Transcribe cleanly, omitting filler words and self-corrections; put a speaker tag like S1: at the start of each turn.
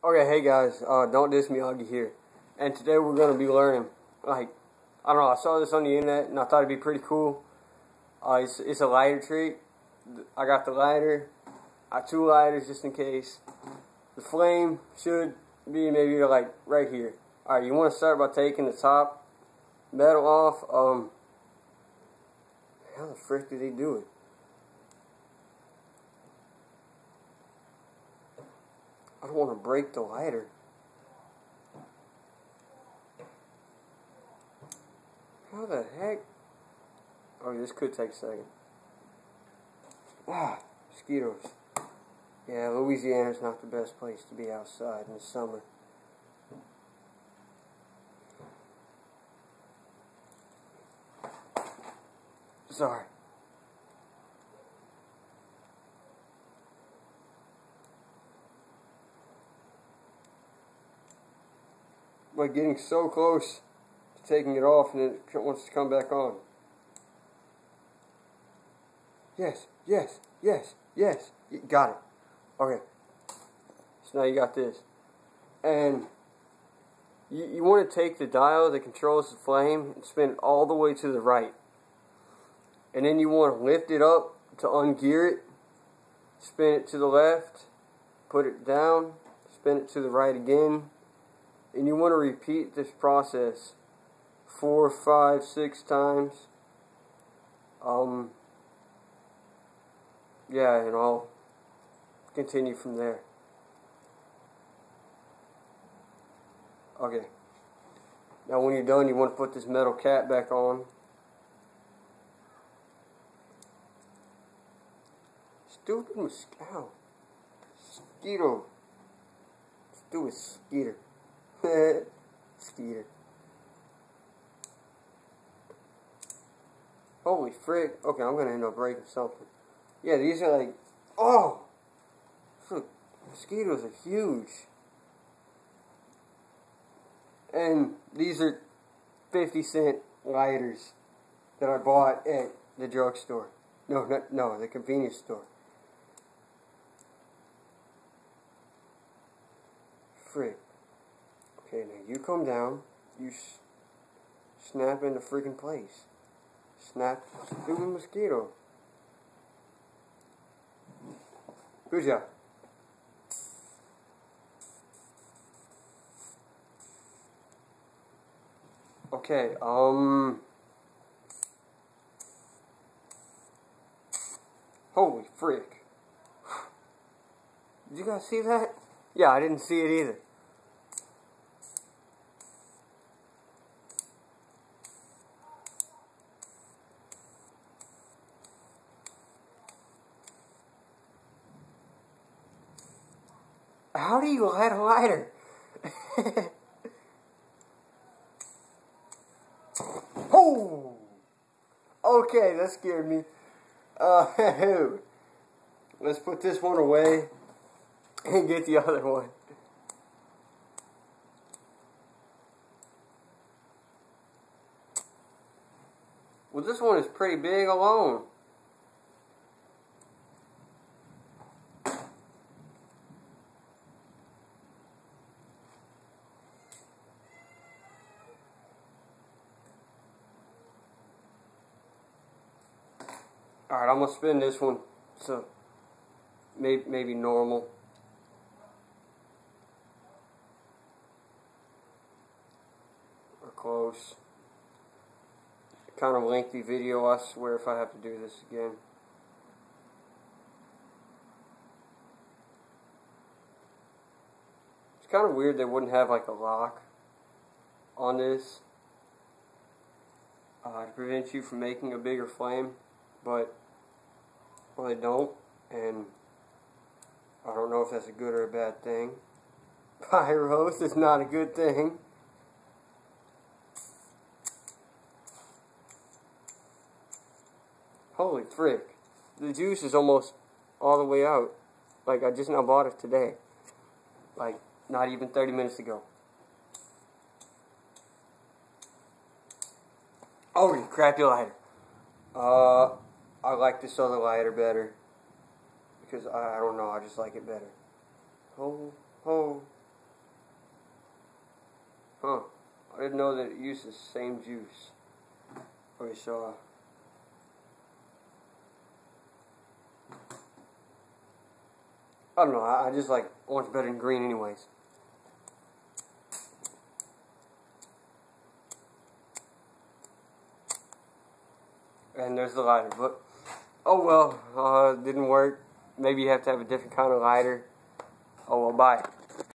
S1: Okay, hey guys, don't diss me, Augie here. And today we're going to be learning, I don't know, I saw this on the internet and I thought it'd be pretty cool. It's a lighter trick. I got the lighter, I have 2 lighters just in case. The flame should be maybe like right here. Alright, you want to start by taking the top metal off. How the frick did he do it? I don't want to break the lighter. How the heck? Oh, this could take a second. Ah, mosquitoes. Yeah, Louisiana's not the best place to be outside in the summer. Sorry. But getting so close to taking it off and it wants to come back on. Yes, yes, yes, yes. You got it. Okay. So now you got this. And you want to take the dial that controls the flame and spin it all the way to the right. And then you want to lift it up to ungear it. Spin it to the left. Put it down. Spin it to the right again. And you want to repeat this process 4, 5, 6 times. Yeah, and I'll continue from there. Okay. Now when you're done, you want to put this metal cap back on. Stupid mosquito. Mosquito. Stupid skeeter. Skeeter. Holy frick. Okay, I'm gonna end up breaking something. Yeah, these are like, oh! Look, mosquitoes are huge. And these are 50-cent lighters that I bought at the drugstore. No, the convenience store. Frick. Okay, now you come down, you snap into freaking place. Snap, stupid mosquito. Good job. Okay, holy frick. Did you guys see that? Yeah, I didn't see it either. How do you light a lighter? Oh! Okay, that scared me. Let's put this one away and get the other one. Well, this one is pretty big alone. Alright, I'm going to spin this one, so maybe normal. Or close. Kind of lengthy video, I swear, if I have to do this again. It's kind of weird they wouldn't have like a lock on this to prevent you from making a bigger flame. But, well, they don't, and I don't know if that's a good or a bad thing. Pyros is not a good thing. Holy frick. The juice is almost all the way out. Like, I just now bought it today. Like, not even 30 minutes ago. Oh, you crappy lighter. I like this other lighter better. Because, I don't know, I just like it better. Oh, I didn't know that it used the same juice. Okay, so I don't know, I just like orange better than green anyways. And there's the lighter, but oh well, didn't work. Maybe you have to have a different kind of lighter. Oh well, bye.